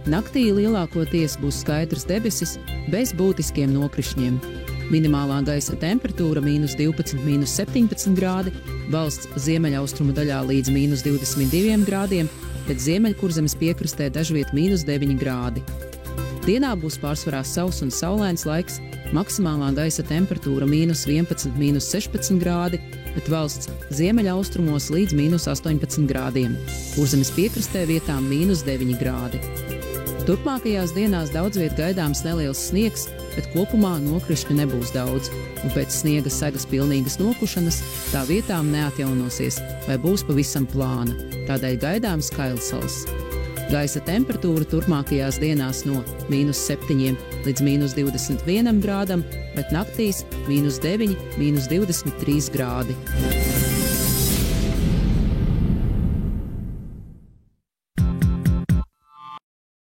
Naktī lielākoties būs skaidrs debesis bez būtiskiem nokrišņiem. Minimālā gaisa temperatūra -12, -17 grādi, valsts ziemeļaustrumu daļā līdz -22 grādiem, bet Ziemeļkurzemes piekrastē dažviet -9 grādi. Dienā būs pārsvarā sauss un saulains laiks, maksimālā gaisa temperatūra -11, -16 grādi, bet valsts ziemeļaustrumos līdz -18 grādiem. Kurzemes piekrastē vietām -9 grādi. Turpmākajās dienās daudzviet gaidāms neliels sniegs, bet kopumā nokrišņu nebūs daudz, un pēc sniega segas pilnīgas nokušanas tā vietām neatjaunosies vai būs pavisam plāna, tādēļ gaidāms kailsals. Gaisa temperatūra turpmākajās dienās no -7 līdz -21 grādam, bet naktīs -9, -23 grādi.